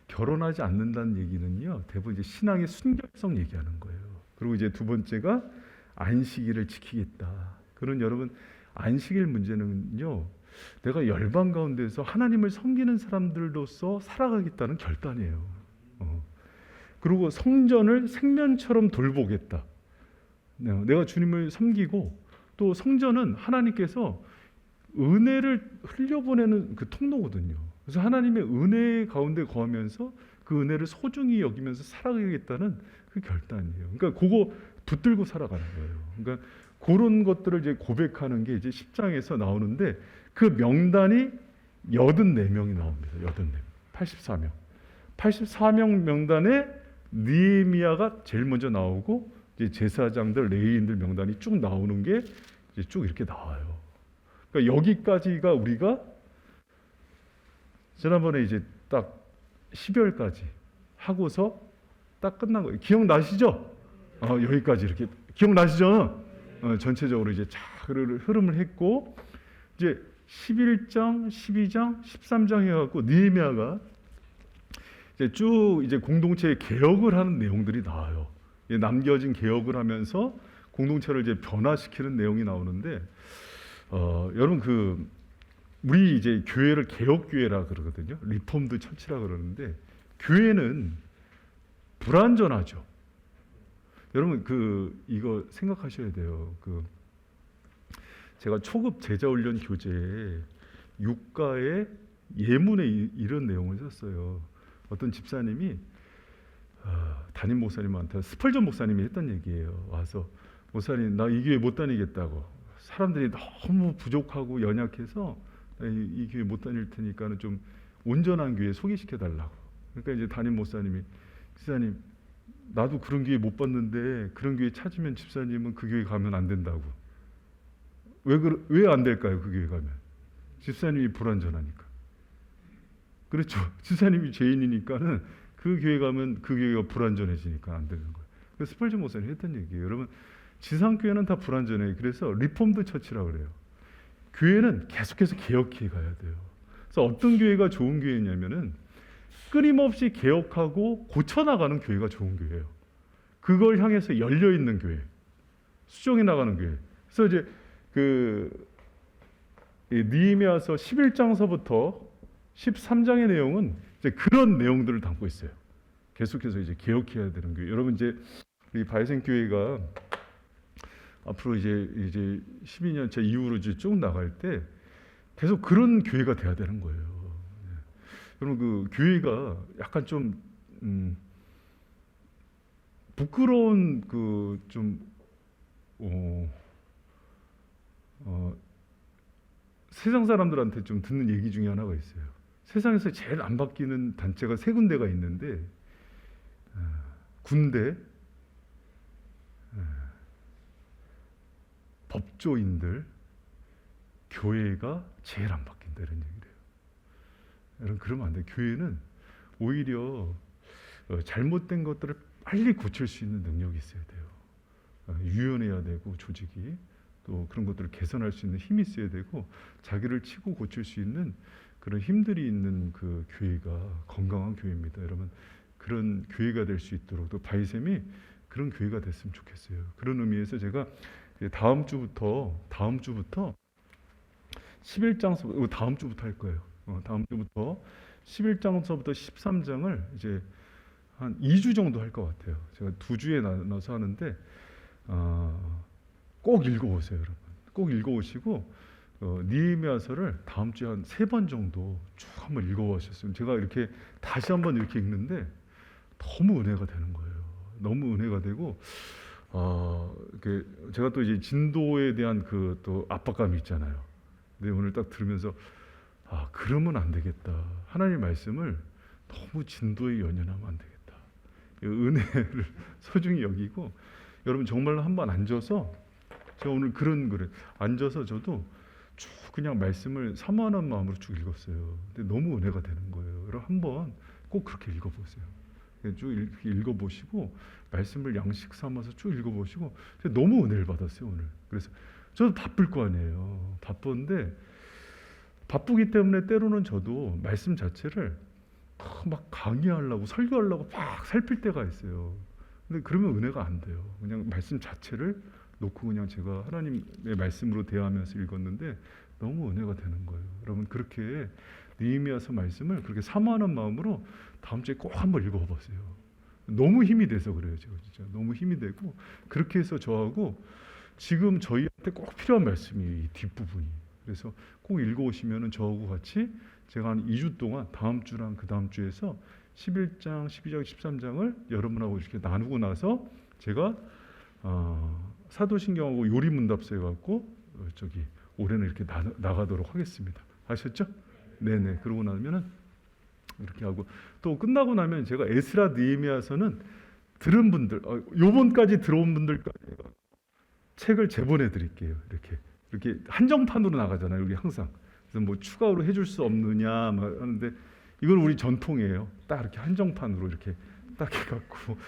결혼하지 않는다는 얘기는요. 대부분 이제 신앙의 순결성 얘기하는 거예요. 그리고 이제 두 번째가 안식일을 지키겠다. 그런 여러분 안식일 문제는요. 내가 열방 가운데서 하나님을 섬기는 사람들로서 살아가겠다는 결단이에요. 그리고 성전을 생면처럼 돌보겠다. 내가 주님을 섬기고 또 성전은 하나님께서 은혜를 흘려보내는 그 통로거든요. 그래서 하나님의 은혜 가운데 거하면서 그 은혜를 소중히 여기면서 살아가겠다는 그 결단이에요. 그러니까 그거 붙들고 살아가는 거예요. 그러니까 그런 것들을 이제 고백하는 게 이제 10장에서 나오는데 그 명단이 84명이 나옵니다. 84명. 84명 명단에 느헤미야가 제일 먼저 나오고 이제 제사장들, 레위인들 명단이 쭉 나오는 게 이제 쭉 이렇게 나와요. 그러니까 여기까지가 우리가 지난번에 이제 딱 12월까지 하고서 딱 끝난 거예요. 기억나시죠? 여기까지 이렇게 기억나시죠? 전체적으로 이제 쫙 흐름을 했고 이제 11장, 12장, 13장 해갖고 느헤미야가 이제 쭉 이제 공동체의 개혁을 하는 내용들이 나와요. 남겨진 개혁을 하면서 공동체를 이제 변화시키는 내용이 나오는데 여러분 우리 이제 교회를 개혁교회라 그러거든요. 리폼드 처치라 그러는데 교회는 불완전하죠. 여러분 이거 생각하셔야 돼요. 제가 초급 제자훈련 교재에 육가의 예문에 이런 내용을 썼어요. 어떤 집사님이 담임 목사님한테 스펄전 목사님이 했던 얘기예요. 와서 목사님 나 이 교회 못 다니겠다고 사람들이 너무 부족하고 연약해서 이 교회 못 다닐 테니까는 좀 온전한 교회 소개시켜 달라고. 그러니까 이제 담임 목사님이 집사님 나도 그런 교회 못 봤는데 그런 교회 찾으면 집사님은 그 교회 가면 안 된다고. 왜 안 될까요? 그 교회 가면 집사님이 불완전하니까. 그렇죠. 집사님이 죄인이니까는 그 교회 가면 그 교회가 불완전해지니까 안 되는 거예요. 그래서 스펄전 목사님 했던 얘기예요. 여러분, 지상 교회는 다 불완전해요. 그래서 리폼드 처치라고 그래요. 교회는 계속해서 개혁해 가야 돼요. 그래서 어떤 교회가 좋은 교회냐면은 끊임없이 개혁하고 고쳐 나가는 교회가 좋은 교회예요. 그걸 향해서 열려 있는 교회, 수정해 나가는 교회. 그래서 이제 느헤미야서 11장서부터 13장의 내용은 이제 그런 내용들을 담고 있어요. 계속해서 이제 개혁해야 되는 교회. 여러분, 이제 우리 바이센 교회가 앞으로 이제 12년차 이후로 이제 쭉 나갈 때 계속 그런 교회가 돼야 되는 거예요. 여러분, 그 교회가 약간 좀 부끄러운 세상 사람들한테 좀 듣는 얘기 중에 하나가 있어요. 세상에서 제일 안 바뀌는 단체가 세 군데가 있는데, 군대, 법조인들, 교회가 제일 안 바뀐다, 이런 얘기를 해요. 여러분, 그러면 안 돼요. 교회는 오히려 잘못된 것들을 빨리 고칠 수 있는 능력이 있어야 돼요. 유연해야 되고, 조직이 또 그런 것들을 개선할 수 있는 힘이 있어야 되고, 자기를 치고 고칠 수 있는 그런 힘들이 있는 그 교회가 건강한 교회입니다. 여러분, 그런 교회가 될 수 있도록 또 바이셈이 그런 교회가 됐으면 좋겠어요. 그런 의미에서 제가 다음 주부터 11장서 다음 주부터 할 거예요. 다음 주부터 11장서부터 13장을 이제 한 2주 정도 할 것 같아요. 제가 2주에 나눠서 하는데 꼭 읽어보세요, 여러분. 꼭 읽어보시고 느헤미야서를 다음 주에 한 3번 정도 쭉 한번 읽어보셨으면, 제가 이렇게 다시 한번 이렇게 읽는데 너무 은혜가 되는 거예요. 너무 은혜가 되고, 제가 또 이제 진도에 대한 그 또 압박감이 있잖아요. 근데 오늘 딱 들으면서 그러면 안 되겠다. 하나님 말씀을 너무 진도에 연연하면 안 되겠다. 은혜를 소중히 여기고, 여러분 정말로 한번 앉아서, 제가 오늘 그런 글을 앉아서 저도 쭉 그냥 말씀을 사모하는 마음으로 쭉 읽었어요. 근데 너무 은혜가 되는 거예요. 여러분 한번 꼭 그렇게 읽어보세요. 쭉 읽어보시고 말씀을 양식 삼아서 쭉 읽어보시고, 제가 너무 은혜를 받았어요 오늘. 그래서 저도 바쁠 거 아니에요. 바쁜데 바쁘기 때문에 때로는 저도 말씀 자체를 막 강의하려고 설교하려고 막 살필 때가 있어요. 근데 그러면 은혜가 안 돼요. 그냥 말씀 자체를 놓고 그냥 제가 하나님의 말씀으로 대하면서 읽었는데 너무 은혜가 되는 거예요. 여러분, 그렇게 느헤미야서 말씀을 그렇게 사모하는 마음으로 다음 주에 꼭 한번 읽어보세요. 너무 힘이 돼서 그래요. 제가 진짜 너무 힘이 되고, 그렇게 해서 저하고 지금 저희한테 꼭 필요한 말씀이 이 뒷부분이. 그래서 꼭 읽어오시면은 저하고 같이 제가 한 2주 동안 다음 주랑 그 다음 주에서 11장, 12장, 13장을 여러분하고 이렇게 나누고 나서 제가 사도신경하고 요리문답서 해갖고 올해는 이렇게 나가도록 하겠습니다. 아셨죠? 네네. 그러고 나면은 이렇게 하고, 또 끝나고 나면 제가 에스라 느헤미야서는 들은 분들, 요번까지 들어온 분들까지 책을 제보내 드릴게요. 이렇게 한정판으로 나가잖아요. 우리 항상. 그래서 뭐 추가로 해줄 수 없느냐 막 하는데, 이건 우리 전통이에요. 딱 이렇게 한정판으로 이렇게 딱 해갖고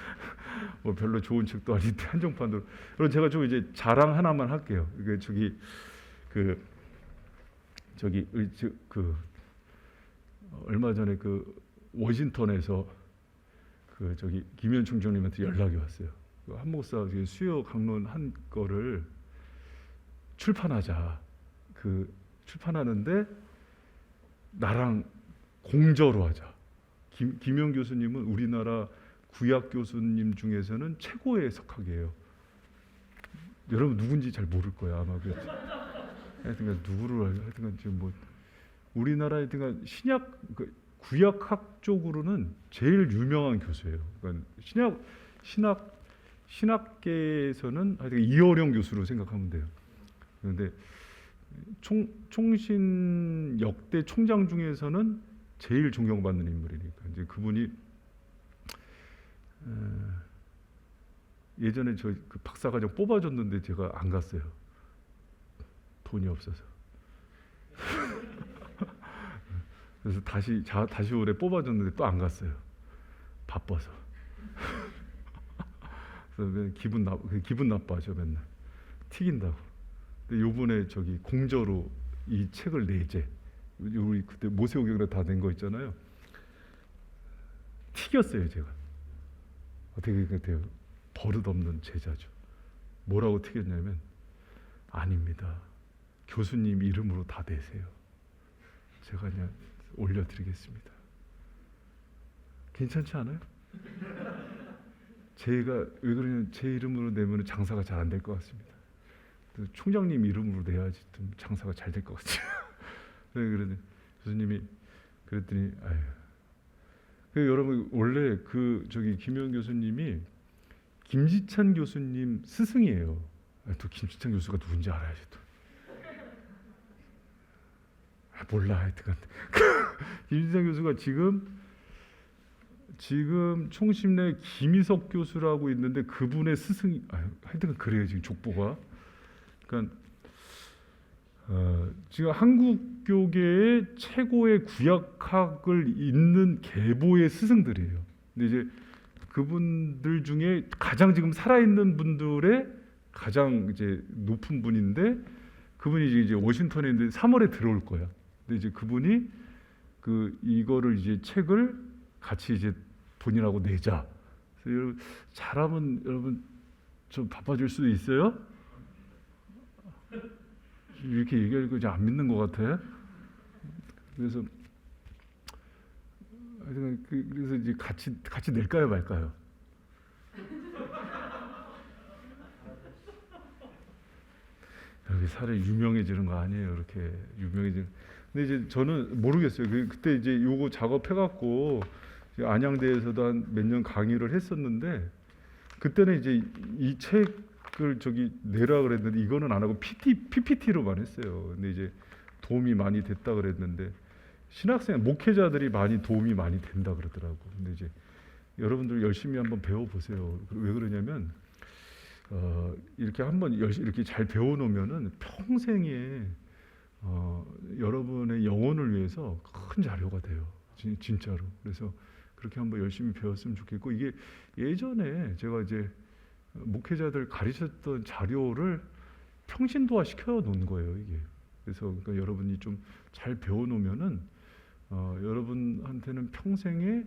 뭐 별로 좋은 책도 아닌데 한정판으로. 그럼 제가 좀 이제 자랑 하나만 할게요. 이게 얼마 전에 워싱턴에서 김현 총장님한테 연락이 왔어요. 한 목사 수요 강론 한 거를 출판하자. 출판하는데 나랑 공저로 하자. 김현 교수님은 우리나라 구약 교수님 중에서는 최고의 석학이에요. 여러분 누군지 잘 모를 거야 아마. 하여튼간 누구를 하여튼간 지금 뭐 우리나라 하여튼간 구약학 쪽으로는 제일 유명한 교수예요. 그러니까 신학계에서는 하여튼 이어령 교수로 생각하면 돼요. 그런데 총신 역대 총장 중에서는 제일 존경받는 인물이니까 이제 그분이 예전에 저 박사과정 뽑아줬는데 제가 안 갔어요. 돈이 없어서. 그래서 다시 올해 뽑아줬는데 또 안 갔어요. 바빠서. 그래서 맨날 기분 나빠져 맨날. 튀긴다고. 근데 요번에 저기 공저로 이 책을 내재. 우리 그때 모세오경이라 다 낸 거 있잖아요. 튀겼어요 제가. 어떻게 같아요? 버릇없는 제자죠. 뭐라고 튀겼냐면 아닙니다. 교수님 이름으로 다 내세요. 제가 그냥 올려드리겠습니다. 괜찮지 않아요? 제가 왜 그러냐면 제 이름으로 내면 장사가 잘 안 될 것 같습니다. 총장님 이름으로 내야지 좀 장사가 잘 될 것 같아요. 그러더니 교수님이 그랬더니 아유. 여러분 원래 김효영 교수님이 김지찬 교수님 스승이에요. 또 김지찬 교수가 누군지 알아야지 또. 몰라 하여튼 김지찬 교수가 지금 총심내 김희석 교수라고 있는데 그분의 스승이 하여튼 그래요 지금 족보가. 그러니까 지금 한국교계의 최고의 구약학을 잇는 계보의 스승들이에요. 근데 이제 그분들 중에 가장 지금 살아있는 분들의 가장 이제 높은 분인데 그분이 이제 워싱턴에 있는데 3월에 들어올 거야. 근데 이제 그분이 이거를 이제 책을 같이 이제 본인하고 내자. 그래서 여러분 잘하면 여러분 좀 바빠질 수도 있어요. 이렇게 얘기하니까 이제 안 믿는 것 같아. 그래서 이제 같이 낼까요 말까요? 여기 사례 유명해지는 거 아니에요. 이렇게 유명해지는. 근데 이제 저는 모르겠어요. 그때 이제 요거 작업해갖고 안양대에서도 한 몇 년 강의를 했었는데 그때는 이제 이 책을 내라 그랬는데 이거는 안 하고 PPT로만 했어요. 근데 이제 도움이 많이 됐다 그랬는데 신학생 목회자들이 도움이 많이 된다 그러더라고. 근데 이제 여러분들 열심히 한번 배워보세요. 왜 그러냐면 이렇게 한번 이렇게 잘 배워놓으면은 평생에 여러분의 영혼을 위해서 큰 자료가 돼요. 진짜로. 그래서 그렇게 한번 열심히 배웠으면 좋겠고 이게 예전에 제가 이제 목회자들 가르쳤던 자료를 평신도화 시켜 놓은 거예요. 이게. 그래서 그러니까 여러분이 좀 잘 배워놓으면은 여러분한테는 평생에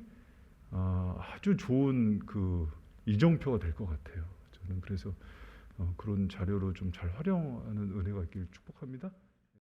아주 좋은 이정표가 될 것 같아요. 저는 그래서 그런 자료로 좀 잘 활용하는 은혜가 있기를 축복합니다.